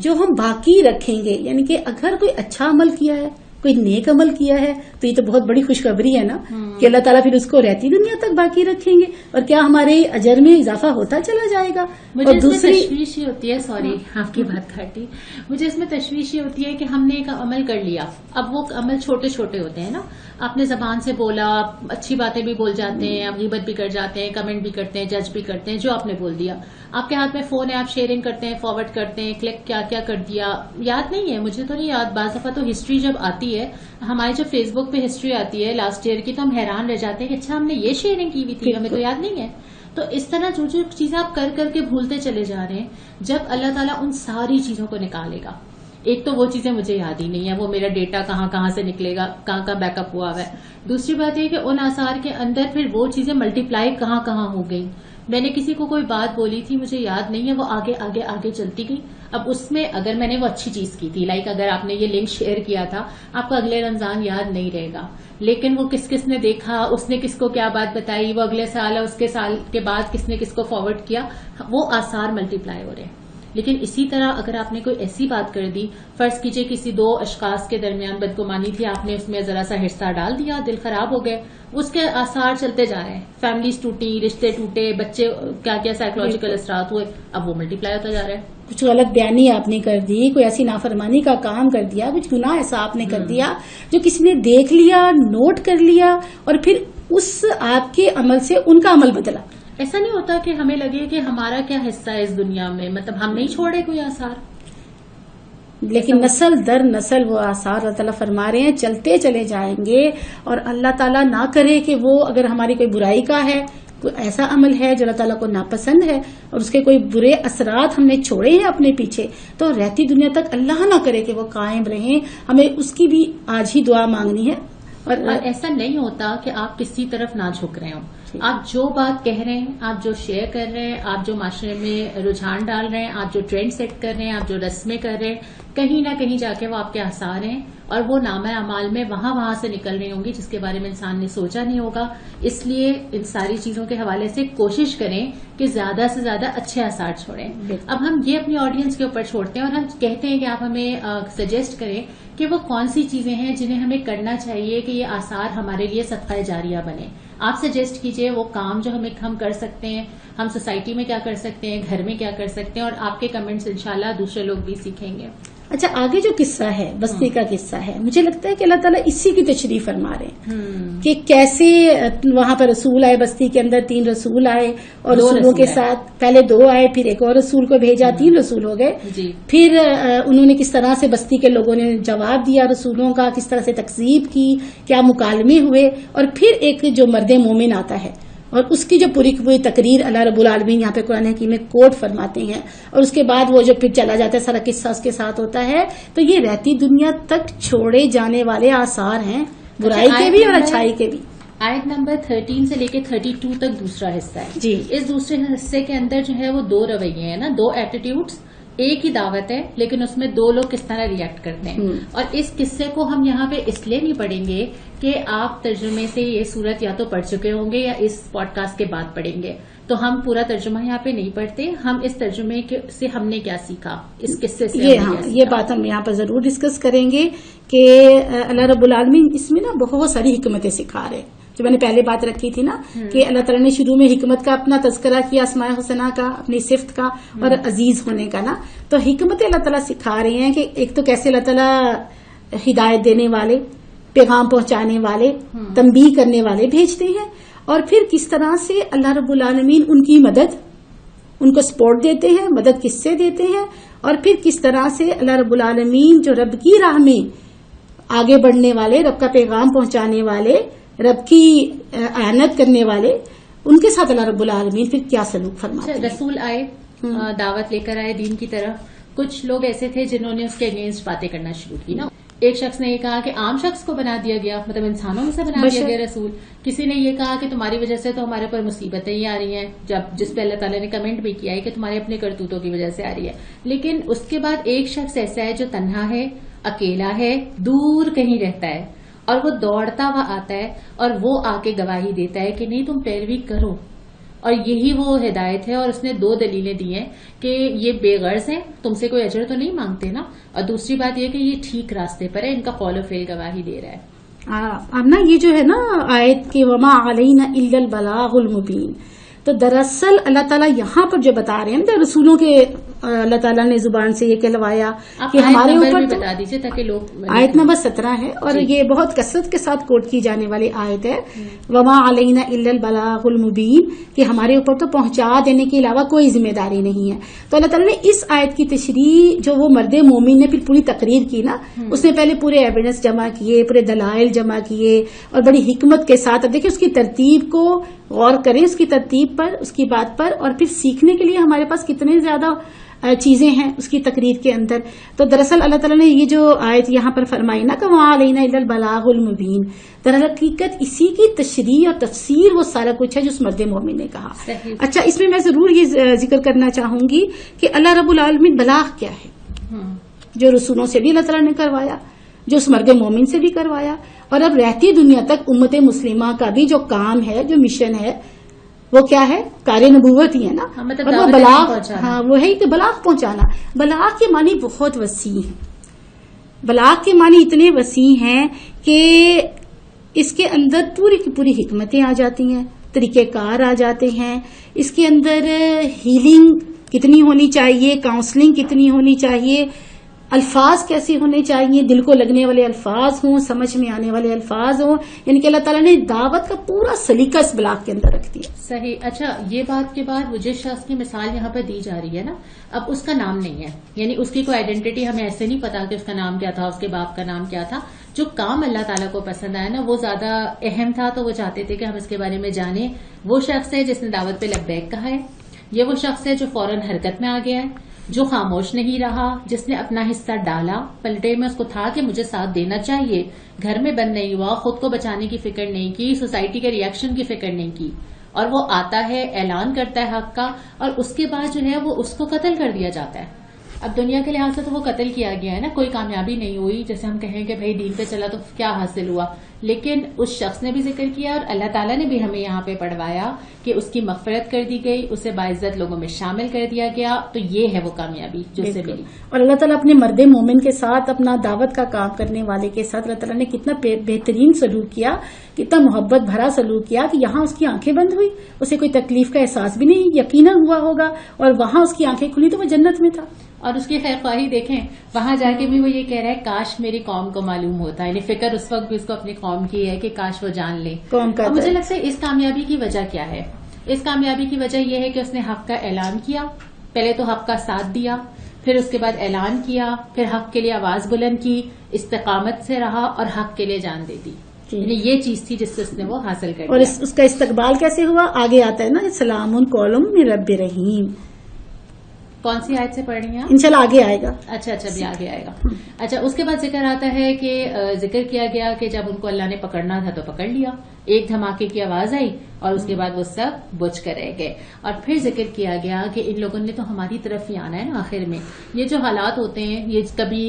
[SPEAKER 2] جو ہم باقی رکھیں گے، یعنی کہ اگر کوئی اچھا عمل کیا ہے، کوئی نیک عمل کیا ہے تو یہ تو بہت بڑی خوشخبری ہے نا کہ اللہ تعالیٰ پھر اس کو رہتی دنیا تک باقی رکھیں گے، اور کیا ہمارے اجر میں اضافہ ہوتا چلا جائے گا.
[SPEAKER 1] مجھے اس میں تشویش یہ ہوتی ہے، سوری آپ کی بات کاٹی، مجھے اس میں تشویش یہ ہوتی ہے کہ ہم نے ایک عمل کر لیا، اب وہ عمل چھوٹے چھوٹے ہوتے ہیں نا، آپ نے زبان سے بولا، اچھی باتیں بھی بول جاتے ہیں، آپ غیبت بھی کر جاتے ہیں، کمنٹ بھی کرتے ہیں، جج بھی کرتے ہیں، جو آپ نے بول دیا. آپ کے ہاتھ میں فون ہے، آپ شیئرنگ کرتے ہیں، فارورڈ کرتے ہیں، کلک کیا کیا کر دیا، یاد نہیں ہے، مجھے تو نہیں یاد. بعض دفعہ تو ہسٹری جب آتی ہے، ہماری جو فیس بک پہ ہسٹری آتی ہے لاسٹ ایئر کی، تو ہم حیران رہ جاتے ہیں کہ اچھا ہم نے یہ شیئرنگ کی ہوئی تھی، ہمیں تو یاد نہیں ہے. تو اس طرح جو جو چیزیں آپ کر کر کے بھولتے چلے جا رہے ہیں، جب اللہ تعالیٰ ان ساری چیزوں کو نکالے گا، ایک تو وہ چیزیں مجھے یاد ہی نہیں ہے، وہ میرا ڈیٹا کہاں سے نکلے گا، کہاں بیک اپ ہوا ہے. دوسری بات یہ کہ ان آثار کے اندر پھر وہ چیزیں ملٹی پلائی کہاں ہو گئی. میں نے کسی کو کوئی بات بولی تھی، مجھے یاد نہیں ہے، وہ آگے چلتی گئی. اب اس میں اگر میں نے وہ اچھی چیز کی تھی، لائک اگر آپ نے یہ لنک شیئر کیا تھا، آپ کو اگلے رمضان یاد نہیں رہے گا، لیکن وہ کس نے دیکھا، اس نے کس کو کیا بات بتائی، وہ اگلے سال ہے، اس کے سال کے بعد کس نے کس کو فارورڈ کیا، وہ آثار ملٹی پلائی ہو رہے ہیں. لیکن اسی طرح اگر آپ نے کوئی ایسی بات کر دی، فرض کیجئے کسی دو اشخاص کے درمیان بدگمانی تھی، آپ نے اس میں ذرا سا حصہ ڈال دیا، دل خراب ہو گئے، اس کے آثار چلتے جا رہے ہیں، فیملیز ٹوٹی، رشتے ٹوٹے، بچے کیا سائیکولوجیکل اثرات ہوئے، اب وہ ملٹی پلائی ہوتا جا رہا ہے.
[SPEAKER 2] کچھ غلط بیانی آپ نے کر دی، کوئی ایسی نافرمانی کا کام کر دیا، کچھ گناہ ایسا آپ نے کر دیا جو کسی نے دیکھ لیا، نوٹ کر لیا، اور پھر اس آپ کے عمل سے ان کا عمل بدلا.
[SPEAKER 1] ایسا نہیں ہوتا کہ ہمیں لگے کہ ہمارا کیا حصہ ہے اس دنیا میں، مطلب ہم نہیں چھوڑے کوئی آثار،
[SPEAKER 2] لیکن نسل در نسل وہ آثار اللہ تعالیٰ فرما رہے ہیں چلتے چلے جائیں گے. اور اللہ تعالیٰ نہ کرے کہ وہ اگر ہماری کوئی برائی کا ہے، کوئی ایسا عمل ہے جو اللہ تعالیٰ کو ناپسند ہے اور اس کے کوئی برے اثرات ہم نے چھوڑے ہیں اپنے پیچھے، تو رہتی دنیا تک اللہ نہ کرے کہ وہ قائم رہیں. ہمیں اس کی بھی آج ہی دعا مانگنی ہے.
[SPEAKER 1] اور ایسا نہیں ہوتا کہ آپ کسی طرف نہ جھک رہے ہوں. آپ جو بات کہہ رہے ہیں، آپ جو شیئر کر رہے ہیں، آپ جو معاشرے میں رجحان ڈال رہے ہیں، آپ جو ٹرینڈ سیٹ کر رہے ہیں، آپ جو رسمیں کر رہے ہیں، کہیں نہ کہیں جا کے وہ آپ کے آثار ہیں، اور وہ نامہ اعمال میں وہاں سے نکل رہی ہوں گی جس کے بارے میں انسان نے سوچا نہیں ہوگا. اس لیے ان ساری چیزوں کے حوالے سے کوشش کریں کہ زیادہ سے زیادہ اچھے آثار چھوڑیں. اب ہم یہ اپنی آڈینس کے اوپر چھوڑتے ہیں اور ہم کہتے ہیں کہ آپ ہمیں سجیسٹ کریں کہ وہ کون سی چیزیں ہیں جنہیں ہمیں کرنا چاہیے کہ یہ آثار ہمارے لیے صدقہ جاریہ بنے. آپ سجیسٹ کیجئے وہ کام جو ہم کر سکتے ہیں، ہم سوسائٹی میں کیا کر سکتے ہیں، گھر میں کیا کر سکتے ہیں، اور آپ کے کمنٹس انشاءاللہ دوسرے لوگ بھی سیکھیں گے.
[SPEAKER 2] اچھا، آگے جو قصہ ہے بستی کا قصہ ہے، مجھے لگتا ہے کہ اللہ تعالیٰ اسی کی تشریح فرما رہے ہیں کہ کیسے وہاں پر رسول آئے، بستی کے اندر 3 رسول آئے، اور رسولوں کے ساتھ پہلے 2 آئے، پھر ایک اور رسول کو بھیجا، 3 رسول ہو گئے. پھر انہوں نے کس طرح سے بستی کے لوگوں نے جواب دیا رسولوں کا، کس طرح سے تکذیب کی، کیا مکالمے ہوئے، اور پھر ایک جو مرد مومن آتا ہے اور اس کی جو پوری ہوئی تقریر اللہ رب العالمین یہاں پہ قرآن حکیم میں کوٹ فرماتے ہیں، اور اس کے بعد وہ جو پھر چلا جاتا ہے، سارا قصہ اس کے ساتھ ہوتا ہے. تو یہ رہتی دنیا تک چھوڑے جانے والے آثار ہیں، برائی کے بھی اور اچھائی کے بھی.
[SPEAKER 1] آیت نمبر 13 سے لے کے 32 تک دوسرا حصہ ہے.
[SPEAKER 2] جی،
[SPEAKER 1] اس دوسرے حصے کے اندر جو ہے وہ 2 رویے ہیں نا، 2 ایٹیٹیوڈز، ایک ہی دعوت ہے لیکن اس میں 2 لوگ کس طرح ریئیکٹ کرتے ہیں. اور اس قصے کو ہم یہاں پہ اس لیے نہیں پڑھیں گے کہ آپ ترجمے سے یہ صورت یا تو پڑھ چکے ہوں گے یا اس پوڈ کاسٹ کے بعد پڑھیں گے، تو ہم پورا ترجمہ یہاں پہ نہیں پڑھتے. ہم اس ترجمے سے ہم نے کیا سیکھا، اس قصے سے
[SPEAKER 2] یہ بات ہم یہاں پر ضرور ڈسکس کریں گے کہ اللہ رب العالمین اس میں نا بہت ساری حکمتیں سکھا رہے. جو میں نے پہلے بات رکھی تھی نا کہ اللہ تعالیٰ نے شروع میں حکمت کا اپنا تذکرہ کیا، اسماء حسنہ کا، اپنی صفت کا اور عزیز ہونے کا نا، تو حکمتیں اللہ تعالیٰ سکھا رہے ہیں کہ ایک تو کیسے اللہ تعالیٰ ہدایت دینے والے، پیغام پہنچانے والے، تنبیہ کرنے والے بھیجتے ہیں، اور پھر کس طرح سے اللہ رب العالمین ان کی مدد، ان کو سپورٹ دیتے ہیں، مدد کس سے دیتے ہیں، اور پھر کس طرح سے اللہ رب العالمین جو رب کی راہ میں آگے بڑھنے والے، رب کا پیغام پہنچانے والے، رب کی اعانت کرنے والے، ان کے ساتھ اللہ رب العالمین پھر کیا سلوک فرماتے ہیں.
[SPEAKER 1] رسول آئے، دعوت لے کر آئے دین کی طرف. کچھ لوگ ایسے تھے جنہوں نے اس کے اگینسٹ باتیں کرنا شروع کی نا. ایک شخص نے یہ کہا کہ عام شخص کو بنا دیا گیا، مطلب انسانوں میں سے بنا دیا گیا رسول. کسی نے یہ کہا کہ تمہاری وجہ سے تو ہمارے پر مصیبتیں ہی آ رہی ہیں، جس پہ اللہ تعالیٰ نے کمنٹ بھی کیا ہے کہ تمہارے اپنے کرتوتوں کی وجہ سے آ رہی ہے. لیکن اس کے بعد ایک شخص ایسا ہے جو تنہا ہے، اکیلا ہے، دور کہیں رہتا ہے، اور وہ دوڑتا ہوا آتا ہے اور وہ آ کے گواہی دیتا ہے کہ نہیں تم پیروی کرو. اور یہی وہ ہدایت ہے. اور اس نے 2 دلیلیں دی ہیں کہ یہ بے غرض ہیں، تم سے کوئی اجر تو نہیں مانگتے نا، اور دوسری بات یہ کہ یہ ٹھیک راستے پر ہے، ان کا قول و فعل گواہی دے رہا ہے.
[SPEAKER 2] اب نا یہ جو ہے نا آیت کے وما علینا الا البلاغ المبین، تو دراصل اللہ تعالیٰ یہاں پر جو بتا رہے ہیں رسولوں کے اللہ تعالیٰ نے زبان سے یہ کہلوایا کہ ہمارے اوپر
[SPEAKER 1] بتا دیجیے تاکہ لوگ.
[SPEAKER 2] آیت نمبر 17 ہے اور یہ بہت کثرت کے ساتھ کوٹ کی جانے والی آیت ہے، وما علینا الا البلاغ المبین، کہ ہمارے اوپر تو پہنچا دینے کے علاوہ کوئی ذمہ داری نہیں ہے. تو اللہ تعالیٰ نے اس آیت کی تشریح جو وہ مرد مومن نے پھر پوری تقریر کی نا، اس نے پہلے پورے ایویڈنس جمع کیے، پورے دلائل جمع کیے، اور بڑی حکمت کے ساتھ. اب دیکھیں اس کی ترتیب کو غور کریں، اس کی ترتیب پر، اس کی بات پر، اور پھر سیکھنے کے لیے ہمارے پاس کتنے زیادہ چیزیں ہیں اس کی تقریر کے اندر. تو دراصل اللہ تعالیٰ نے یہ جو آیت یہاں پر فرمائی نا کہ وَمَا عَلَيْنَا إِلَّا الْبَلَاغُ الْمُبِينُ، در حقیقت اسی کی تشریح اور تفسیر وہ سارا کچھ ہے جو اس مرد مومن نے کہا. اچھا، اس میں ضرور یہ ذکر کرنا چاہوں گی کہ اللہ رب العالمین بلاغ کیا ہے، جو رسولوں سے بھی اللہ تعالیٰ نے کروایا، جو اس مرد مومن سے بھی کروایا، اور اب رہتی دنیا تک امت مسلمہ کا بھی جو کام ہے، جو مشن ہے، وہ کیا ہے؟ کار نبوت ہی ہے نا. اور وہ بلاغ، ہاں وہ ہے کہ بلاغ پہنچانا. بلاغ کے معنی بہت وسیع ہیں. بلاغ کے معنی اتنے وسیع ہیں کہ اس کے اندر پوری کی پوری حکمتیں آ جاتی ہیں، طریقہ کار آ جاتے ہیں. اس کے اندر ہیلنگ کتنی ہونی چاہیے، کاؤنسلنگ کتنی ہونی چاہیے، الفاظ کیسے ہونے چاہیے، دل کو لگنے والے الفاظ ہوں، سمجھ میں آنے والے الفاظ ہوں. یعنی کہ اللہ تعالیٰ نے دعوت کا پورا سلیقہ اس بلاغ کے اندر رکھ دیا.
[SPEAKER 1] صحیح. اچھا، یہ بات کے بعد مجھے شخص کی مثال یہاں پر دی جا رہی ہے نا، اب اس کا نام نہیں ہے، یعنی اس کی کوئی آئیڈینٹی ہمیں ایسے نہیں پتا کہ اس کا نام کیا تھا، اس کے باپ کا نام کیا تھا. جو کام اللہ تعالیٰ کو پسند آیا نا وہ زیادہ اہم تھا، تو وہ چاہتے تھے کہ ہم اس کے بارے میں جانیں. وہ شخص ہے جس نے دعوت پہ لبیک کہا ہے. یہ وہ شخص ہے جو فوراً حرکت میں آ گیا ہے، جو خاموش نہیں رہا، جس نے اپنا حصہ ڈالا. پلٹے میں اس کو تھا کہ مجھے ساتھ دینا چاہیے، گھر میں بند نہیں ہوا، خود کو بچانے کی فکر نہیں کی، سوسائٹی کے ریئیکشن کی فکر نہیں کی، اور وہ آتا ہے، اعلان کرتا ہے حق کا، اور اس کے بعد جو ہے وہ اس کو قتل کر دیا جاتا ہے. اب دنیا کے لحاظ سے تو وہ قتل کیا گیا ہے نا، کوئی کامیابی نہیں ہوئی. جیسے ہم کہیں کہ بھائی دین پہ چلا تو کیا حاصل ہوا، لیکن اس شخص نے بھی ذکر کیا اور اللہ تعالیٰ نے بھی ہمیں یہاں پہ پڑھوایا کہ اس کی مغفرت کر دی گئی، اسے باعزت لوگوں میں شامل کر دیا گیا. تو یہ ہے وہ کامیابی جو اسے ملی.
[SPEAKER 2] اور اللہ تعالیٰ اپنے مرد مومن کے ساتھ، اپنا دعوت کا کام کرنے والے کے ساتھ اللہ تعالیٰ نے کتنا بہترین سلوک کیا، کتنا محبت بھرا سلوک کیا کہ یہاں اس کی آنکھیں بند ہوئی، اسے کوئی تکلیف کا احساس بھی نہیں یقیناً ہوا ہوگا، اور وہاں اس کی آنکھیں کھلی تو وہ جنت میں تھا.
[SPEAKER 1] اور اس کی خیر خواہی دیکھیں، وہاں جا کے بھی وہ یہ کہہ رہا ہے کاش میری قوم کو معلوم ہوتا، یعنی فکر اس وقت بھی اس کو اپنی قوم کی ہے کہ کاش وہ جان لے. اور مجھے لگتا ہے اس کامیابی کی وجہ کیا ہے؟ اس کامیابی کی وجہ یہ ہے کہ اس نے حق کا اعلان کیا. پہلے تو حق کا ساتھ دیا، پھر اس کے بعد اعلان کیا، پھر حق کے لیے آواز بلند کی، استقامت سے رہا اور حق کے لیے جان دے دی. یعنی یہ چیز تھی جس سے اس نے وہ حاصل کر.
[SPEAKER 2] اور اس کا استقبال کیسے ہوا؟ آگے آتا ہے نا، سلام قول من رب رحیم.
[SPEAKER 1] کون سی آیت سے پڑھ رہی ہیں آپ؟
[SPEAKER 2] انشاءاللہ آگے آئے گا.
[SPEAKER 1] اچھا بھی آگے آئے گا. اچھا، اس کے بعد ذکر آتا ہے کہ ذکر کیا گیا کہ جب ان کو اللہ نے پکڑنا تھا تو پکڑ لیا، ایک دھماکے کی آواز آئی اور اس کے بعد وہ سب بجھ کر رہ گئے. اور پھر ذکر کیا گیا کہ ان لوگوں نے تو ہماری طرف ہی آنا ہے نا. آخر میں یہ جو حالات ہوتے ہیں، یہ کبھی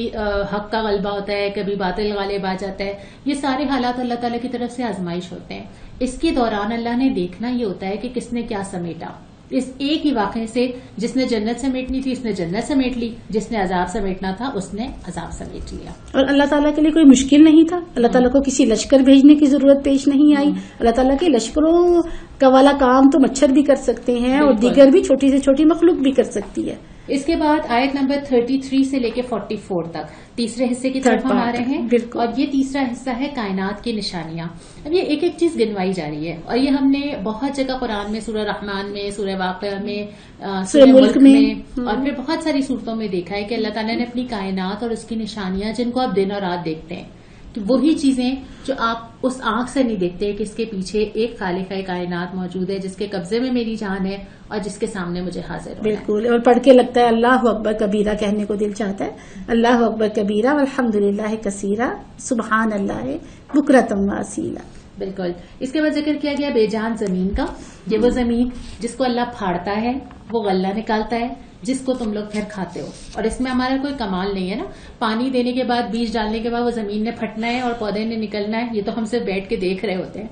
[SPEAKER 1] حق کا غلبہ ہوتا ہے، کبھی باطل غالب آ جاتا ہے، یہ سارے حالات اللہ تعالیٰ کی طرف سے آزمائش ہوتے ہیں. اس کے دوران اللہ نے دیکھنا یہ ہوتا ہے کہ کس نے کیا سمیٹا. اس ایک ہی واقعے سے جس نے جنت سمیٹنی تھی اس نے جنت سمیٹ لی، جس نے عذاب سمیٹنا تھا اس نے عذاب سمیٹ لیا.
[SPEAKER 2] اور اللہ تعالیٰ کے لیے کوئی مشکل نہیں تھا. اللہ تعالیٰ کو کسی لشکر بھیجنے کی ضرورت پیش نہیں آئی. اللہ تعالیٰ کے لشکروں کا والا کام تو مچھر بھی کر سکتے ہیں اور دیگر بھی چھوٹی سے چھوٹی مخلوق بھی کر سکتی ہے.
[SPEAKER 1] اس کے بعد آیت نمبر 33 سے لے کے 44 تک تیسرے حصے کی طرف ہم آ رہے ہیں. اور یہ تیسرا حصہ ہے کائنات کی نشانیاں. اب یہ ایک ایک چیز گنوائی جا رہی ہے، اور یہ ہم نے بہت جگہ قرآن میں، سورہ رحمان میں، سورہ واقعہ میں، سورہ ملک میں، اور پھر بہت ساری صورتوں میں دیکھا ہے کہ اللہ تعالیٰ نے اپنی کائنات اور اس کی نشانیاں جن کو آپ دن اور رات دیکھتے ہیں، کہ وہی چیزیں جو آپ اس آنکھ سے نہیں دیکھتے کہ اس کے پیچھے ایک خالق کائنات موجود ہے جس کے قبضے میں میری جان ہے اور جس کے سامنے مجھے حاضر ہونا ہے.
[SPEAKER 2] بالکل. اور پڑھ کے لگتا ہے اللہ اکبر کبیرہ کہنے کو دل چاہتا ہے. اللہ اکبر کبیرہ والحمدللہ کثیرہ سبحان اللہ بکرۃ واصیلا.
[SPEAKER 1] بالکل. اس کے بعد ذکر کیا گیا بے جان زمین کا. یہ وہ زمین جس کو اللہ پھاڑتا ہے، وہ غلہ نکالتا ہے، جس کو تم لوگ پھر کھاتے ہو. اور اس میں ہمارا کوئی کمال نہیں ہے نا. پانی دینے کے بعد، بیج ڈالنے کے بعد وہ زمین نے پھٹنا ہے اور پودے نے نکلنا ہے. یہ تو ہم صرف بیٹھ کے دیکھ رہے ہوتے ہیں.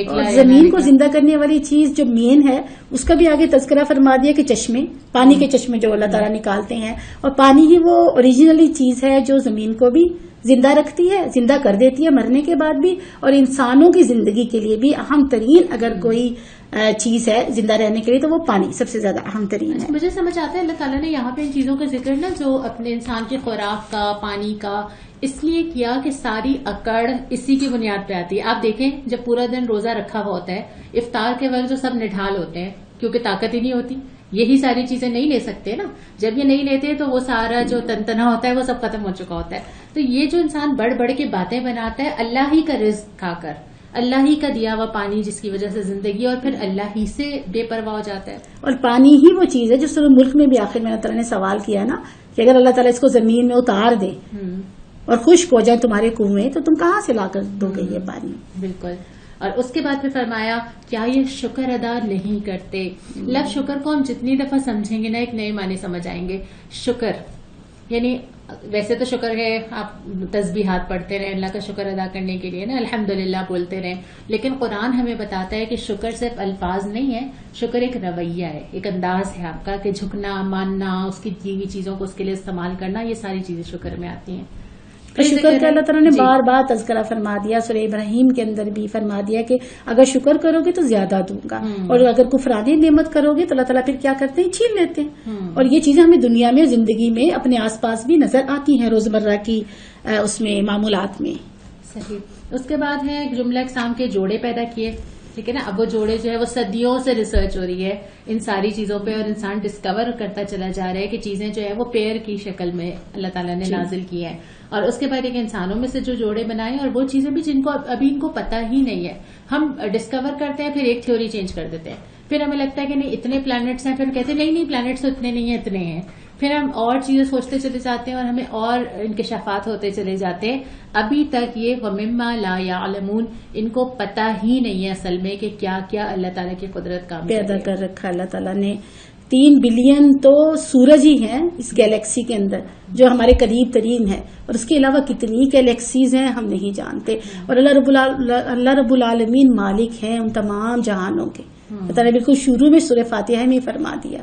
[SPEAKER 2] اور زمین کو زندہ کرنے والی چیز جو مین ہے اس کا بھی آگے تذکرہ فرما دیا کہ چشمے، پانی کے چشمے جو اللہ تعالیٰ نکالتے ہیں. اور پانی ہی وہ اوریجنلی چیز ہے جو زمین کو بھی زندہ رکھتی ہے، زندہ کر دیتی ہے مرنے کے بعد بھی. اور انسانوں کی زندگی کے لیے بھی اہم ترین اگر کوئی چیز ہے زندہ رہنے کے لیے تو وہ پانی سب سے زیادہ اہم ترین ہے.
[SPEAKER 1] مجھے سمجھ آتا ہے اللہ تعالیٰ نے یہاں پہ ان چیزوں کا ذکر نا جو اپنے انسان کی خوراک کا، پانی کا، اس لیے کیا کہ ساری اکڑ اسی کی بنیاد پہ آتی ہے. آپ دیکھیں جب پورا دن روزہ رکھا ہوا ہوتا ہے، افطار کے وقت جو سب نڈھال ہوتے ہیں کیونکہ طاقت ہی نہیں ہوتی، یہی ساری چیزیں نہیں لے سکتے نا. جب یہ نہیں لیتے تو وہ سارا جو تنتنا ہوتا ہے وہ سب ختم ہو چکا ہوتا ہے. تو یہ جو انسان بڑھ بڑھ کے باتیں بناتا ہے اللہ ہی کا رزق کھا کر، اللہ ہی کا دیا ہوا پانی جس کی وجہ سے زندگی، اور پھر اللہ ہی سے بے پرواہ ہو جاتا ہے.
[SPEAKER 2] اور پانی ہی وہ چیز ہے جو سورہ ملک میں بھی آخر میں اللہ تعالیٰ نے سوال کیا ہے نا کہ اگر اللہ تعالیٰ اس کو زمین میں اتار دے اور خشک ہو جائے تمہارے کنویں تو تم کہاں سے لا کر دو گے یہ پانی.
[SPEAKER 1] بالکل. اور اس کے بعد پھر فرمایا کیا یہ شکر ادا نہیں کرتے. لفظ شکر کو ہم جتنی دفعہ سمجھیں گے نا ایک نئے معنی سمجھ آئیں گے. شکر یعنی ویسے تو شکر ہے آپ تسبیحات پڑھتے رہیں اللہ کا شکر ادا کرنے کے لیے نا، الحمدللہ بولتے رہیں، لیکن قرآن ہمیں بتاتا ہے کہ شکر صرف الفاظ نہیں ہے، شکر ایک رویہ ہے، ایک انداز ہے آپ کا کہ جھکنا، ماننا، اس کی دی ہوئی چیزوں کو اس کے لیے استعمال کرنا، یہ ساری چیزیں شکر میں آتی ہیں.
[SPEAKER 2] شکر کا اللہ تعالیٰ نے بار بار تذکرہ فرما دیا، سورہ ابراہیم کے اندر بھی فرما دیا کہ اگر شکر کرو گے تو زیادہ دوں گا، اور اگر کفران نعمت کرو گے تو اللہ تعالیٰ پھر کیا کرتے ہیں، چھین لیتے ہیں. اور یہ چیزیں ہمیں دنیا میں زندگی میں اپنے آس پاس بھی نظر آتی ہیں روزمرہ کی اس میں معمولات میں.
[SPEAKER 1] صحیح. اس کے بعد ہے جملہ اقسام کے جوڑے پیدا کیے. ٹھیک ہے نا. اب وہ جوڑے جو ہے وہ صدیوں سے ریسرچ ہو رہی ہے ان ساری چیزوں پہ، اور انسان ڈسکور کرتا چلا جا رہا ہے کہ چیزیں جو ہے وہ پیر کی شکل میں اللہ تعالیٰ نے نازل کی ہیں. اور اس کے بعد ایک انسانوں میں سے جو جوڑے بنائے، اور وہ چیزیں بھی جن کو ابھی ان کو پتہ ہی نہیں ہے. ہم ڈسکور کرتے ہیں، پھر ایک تھیوری چینج کر دیتے ہیں، پھر ہمیں لگتا ہے کہ نہیں اتنے پلانٹس ہیں، پھر کہتے ہیں نہیں پلانٹس تو اتنے نہیں ہیں، اتنے ہیں. پھر ہم اور چیزیں سوچتے چلے جاتے ہیں اور ہمیں اور انکشافات ہوتے چلے جاتے ہیں. ابھی تک یہ وَمِمَّا لَا يَعْلَمُونَ ان کو پتہ ہی نہیں ہے اصل میں کہ کیا کیا اللہ تعالیٰ کی قدرت کام
[SPEAKER 2] پیدا کر رکھا اللہ تعالیٰ نے. 3 بلین تو سورج ہی ہیں اس گیلیکسی کے اندر جو ہمارے قریب ترین ہے، اور اس کے علاوہ کتنی گیلیکسیز ہیں ہم نہیں جانتے. اور اللہ رب العالمین مالک ہیں ان تمام جہانوں کے. اللہ تعالیٰ نے بالکل شروع میں سورہ فاتحہ میں فرما دیا.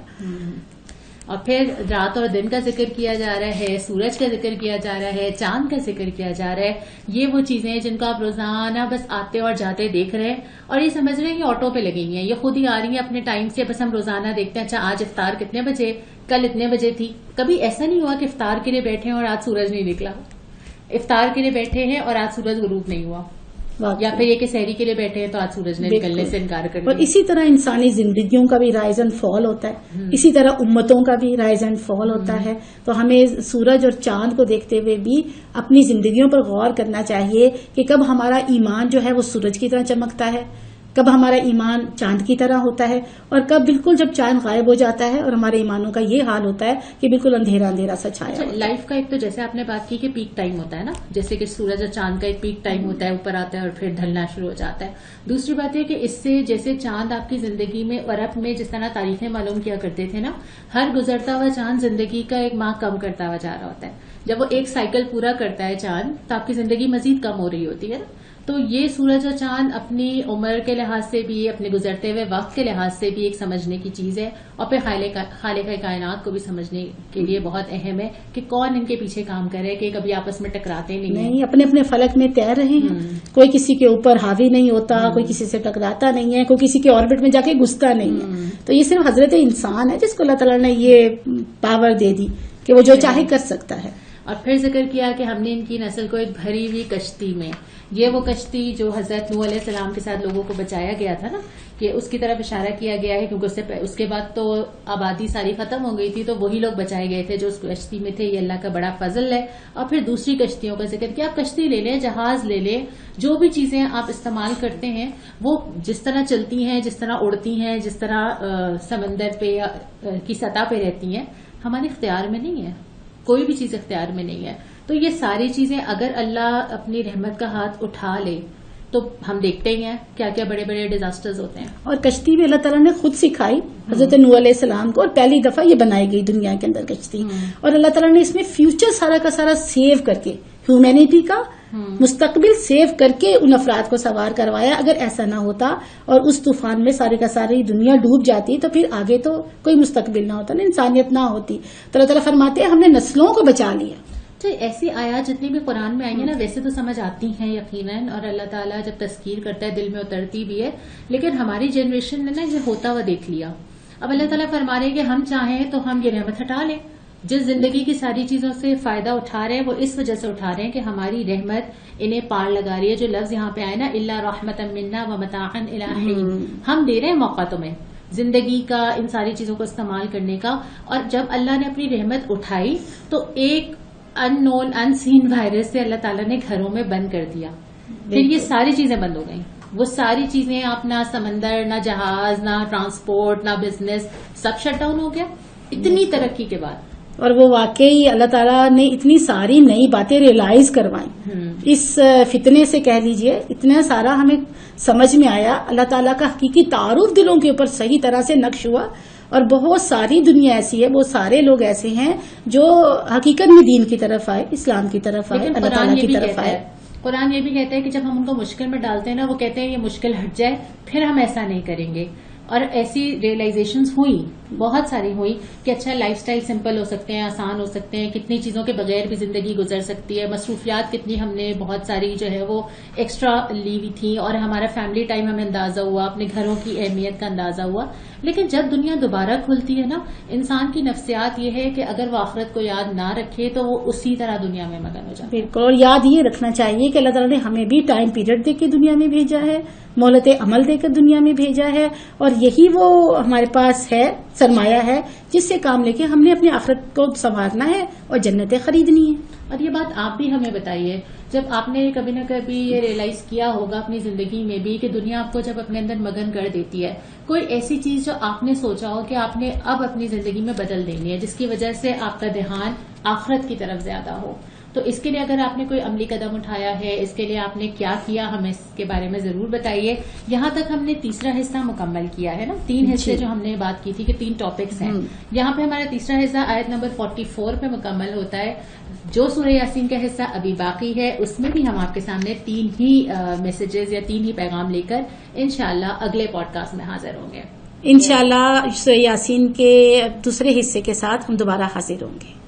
[SPEAKER 1] اور پھر رات اور دن کا ذکر کیا جا رہا ہے، سورج کا ذکر کیا جا رہا ہے، چاند کا ذکر کیا جا رہا ہے. یہ وہ چیزیں ہیں جن کو آپ روزانہ بس آتے اور جاتے دیکھ رہے ہیں، اور یہ سمجھ رہے ہیں یہ آٹو پہ لگی ہیں، یہ خود ہی آ رہی ہیں اپنے ٹائم سے. بس ہم روزانہ دیکھتے ہیں اچھا آج افطار کتنے بجے، کل اتنے بجے تھی. کبھی ایسا نہیں ہوا کہ افطار کے لیے بیٹھے ہیں اور آج سورج نہیں نکلا، افطار کے لیے بیٹھے ہیں اور آج سورج غروب نہیں ہوا، یا پھر یہ کہ سحری کے لیے بیٹھے ہیں تو آج سورج نے نکلنے سے انکار کر دیا.
[SPEAKER 2] اور اسی طرح انسانی زندگیوں کا بھی رائز اینڈ فال ہوتا ہے، اسی طرح امتوں کا بھی رائز اینڈ فال ہوتا ہے. تو ہمیں سورج اور چاند کو دیکھتے ہوئے بھی اپنی زندگیوں پر غور کرنا چاہیے کہ کب ہمارا ایمان جو ہے وہ سورج کی طرح چمکتا ہے، کب ہمارا ایمان چاند کی طرح ہوتا ہے، اور کب بالکل جب چاند غائب ہو جاتا ہے اور ہمارے ایمانوں کا یہ حال ہوتا ہے کہ بالکل اندھیرا اندھیرا سا چھایا ہوتا ہے.
[SPEAKER 1] لائف کا ایک تو جیسے آپ نے بات کی کہ پیک ٹائم ہوتا ہے نا، جیسے کہ سورج اور چاند کا ایک پیک ٹائم ہوتا ہے، اوپر آتا ہے اور پھر ڈھلنا شروع ہو جاتا ہے. دوسری بات ہے کہ اس سے جیسے چاند آپ کی زندگی میں عرب میں جس طرح تاریخیں معلوم کیا کرتے تھے نا، ہر گزرتا ہوا چاند زندگی کا ایک ماہ کم کرتا ہوا جا رہا ہوتا ہے. جب وہ ایک سائیکل پورا کرتا ہے چاند تو آپ کی زندگی مزید کم ہو رہی ہوتی ہے. تو یہ سورج اور چاند اپنی عمر کے لحاظ سے بھی، اپنے گزرتے ہوئے وقت کے لحاظ سے بھی ایک سمجھنے کی چیز ہے، اور پھر خالق کائنات کو بھی سمجھنے کے لیے بہت اہم ہے کہ کون ان کے پیچھے کام کرے، کہ کبھی آپس میں ٹکراتے نہیں،
[SPEAKER 2] اپنے اپنے فلک میں تیر رہے ہیں. کوئی کسی کے اوپر حاوی نہیں ہوتا، کوئی کسی سے ٹکراتا نہیں ہے، کوئی کسی کے آربٹ میں جا کے گھستا نہیں ہے. تو یہ صرف حضرت انسان ہے جس کو اللہ تعالیٰ نے یہ پاور دے دی کہ وہ جو چاہے کر سکتا ہے.
[SPEAKER 1] اور پھر ذکر کیا کہ ہم نے ان کی نسل کو ایک بھری ہوئی کشتی میں، یہ وہ کشتی جو حضرت نوح علیہ السلام کے ساتھ لوگوں کو بچایا گیا تھا نا، کہ اس کی طرف اشارہ کیا گیا ہے، کیونکہ اس کے بعد تو آبادی ساری ختم ہو گئی تھی، تو وہی لوگ بچائے گئے تھے جو اس کشتی میں تھے. یہ اللہ کا بڑا فضل ہے. اور پھر دوسری کشتیوں کا ذکر کیا. آپ کشتی لے لیں، جہاز لے لیں، جو بھی چیزیں آپ استعمال کرتے ہیں وہ جس طرح چلتی ہیں، جس طرح اڑتی ہیں، جس طرح سمندر پہ کی سطح پہ رہتی ہیں، ہمارے اختیار میں نہیں ہے، کوئی بھی چیز اختیار میں نہیں ہے. تو یہ ساری چیزیں اگر اللہ اپنی رحمت کا ہاتھ اٹھا لے تو ہم دیکھتے ہی ہیں کیا کیا بڑے بڑے ڈیزاسٹرز ہوتے ہیں. اور
[SPEAKER 2] کشتی بھی اللہ تعالیٰ نے خود سکھائی حضرت نوح علیہ السلام کو، اور پہلی دفعہ یہ بنائی گئی دنیا کے اندر کشتی. اور اللہ تعالیٰ نے اس میں فیوچر سارا کا سارا سیو کر کے، ہیومینٹی کا مستقبل سیو کر کے ان افراد کو سوار کروایا. اگر ایسا نہ ہوتا اور اس طوفان میں سارے کا ساری دنیا ڈوب جاتی تو پھر آگے تو کوئی مستقبل نہ ہوتا، انسانیت نہ ہوتی. تو اللہ تعالیٰ فرماتے ہیں ہم نے نسلوں کو بچا لیا.
[SPEAKER 1] ایسی آیات جتنی بھی قرآن میں آئی ہیں نا، ویسے تو سمجھ آتی ہیں یقیناً، اور اللہ تعالیٰ جب تذکیر کرتا ہے دل میں اترتی بھی ہے، لیکن ہماری جنریشن نے نا یہ ہوتا ہوا دیکھ لیا. اب اللہ تعالیٰ فرما رہے ہیں کہ ہم چاہیں تو ہم یہ رحمت ہٹا لیں. جس زندگی کی ساری چیزوں سے فائدہ اٹھا رہے ہیں وہ اس وجہ سے اٹھا رہے ہیں کہ ہماری رحمت انہیں پار لگا رہی ہے. جو لفظ یہاں پہ آئے نا، الا رحمتا منا ومتاعا الی حین، ہم دے رہے ہیں موقع تمہیں زندگی کا ان ساری چیزوں کو استعمال کرنے کا. اور جب اللہ نے اپنی رحمت اٹھائی تو ایک ان نون ان سین وائرس سے اللہ تعالیٰ نے گھروں میں بند کر دیا، پھر یہ ساری چیزیں بند ہو گئیں. وہ ساری چیزیں آپ نہ سمندر، نہ جہاز، نہ ٹرانسپورٹ، نہ بزنس، سب شٹ ڈاؤن ہو گیا اتنی ترقی کے بعد.
[SPEAKER 2] اور وہ واقعی اللہ تعالیٰ نے اتنی ساری نئی باتیں ریئلائز کروائیں. اس فتنے سے کہہ لیجئے اتنا سارا ہمیں سمجھ میں آیا. اللہ تعالیٰ کا حقیقی تعارف دلوں کے اوپر صحیح طرح سے نقش ہوا. اور بہت ساری دنیا ایسی ہے، وہ سارے لوگ ایسے ہیں جو حقیقت میں دین کی طرف آئے، اسلام کی طرف آئے، اللہ تعالیٰ کی طرف آئے.
[SPEAKER 1] قرآن یہ بھی کہتا ہے کہ جب ہم ان کو مشکل میں ڈالتے ہیں نا، وہ کہتے ہیں یہ مشکل ہٹ جائے پھر ہم ایسا نہیں کریں گے. اور ایسی ریئلائزیشنز ہوئی، بہت ساری ہوئی کہ اچھا لائف سٹائل سمپل ہو سکتے ہیں، آسان ہو سکتے ہیں، کتنی چیزوں کے بغیر بھی زندگی گزر سکتی ہے. مصروفیات کتنی ہم نے بہت ساری جو ہے وہ ایکسٹرا لی ہوئی تھی، اور ہمارا فیملی ٹائم ہمیں اندازہ ہوا، اپنے گھروں کی اہمیت کا اندازہ ہوا. لیکن جب دنیا دوبارہ کھلتی ہے نا، انسان کی نفسیات یہ ہے کہ اگر وہ آخرت کو یاد نہ رکھے تو وہ اسی طرح دنیا میں مگن ہو جاتا ہے.
[SPEAKER 2] بالکل. اور یاد یہ رکھنا چاہیے کہ اللہ تعالیٰ نے ہمیں بھی ٹائم پیریڈ دے کے دنیا میں بھیجا ہے، مہلت عمل دے کر دنیا میں بھیجا ہے، اور یہی وہ ہمارے پاس ہے سرمایہ ہے جس سے کام لے کے ہم نے اپنی آخرت کو سنوارنا ہے اور جنتیں خریدنی ہیں.
[SPEAKER 1] اور یہ بات آپ بھی ہمیں بتائیے، جب آپ نے کبھی نہ کبھی یہ ریئلائز کیا ہوگا اپنی زندگی میں بھی کہ دنیا آپ کو جب اپنے اندر مگن کر دیتی ہے، کوئی ایسی چیز جو آپ نے سوچا ہو کہ آپ نے اب اپنی زندگی میں بدل دینی ہے، جس کی وجہ سے آپ کا دھیان آخرت کی طرف زیادہ ہو، تو اس کے لیے اگر آپ نے کوئی عملی قدم اٹھایا ہے، اس کے لیے آپ نے کیا کیا، ہمیں اس کے بارے میں ضرور بتائیے. یہاں تک ہم نے تیسرا حصہ مکمل کیا ہے نا، 3 حصے جو ہم نے بات کی تھی کہ 3 ٹاپکس ہیں. یہاں پہ ہمارا تیسرا حصہ آیت نمبر 44 پہ مکمل ہوتا ہے. جو سورہ یاسین کا حصہ ابھی باقی ہے اس میں بھی ہم آپ کے سامنے 3 ہی میسیجز یا 3 ہی پیغام لے کر انشاءاللہ اگلے پوڈ کاسٹ میں حاضر ہوں گے.
[SPEAKER 2] انشاءاللہ سورہ یاسین کے دوسرے حصے کے ساتھ ہم دوبارہ حاضر ہوں گے.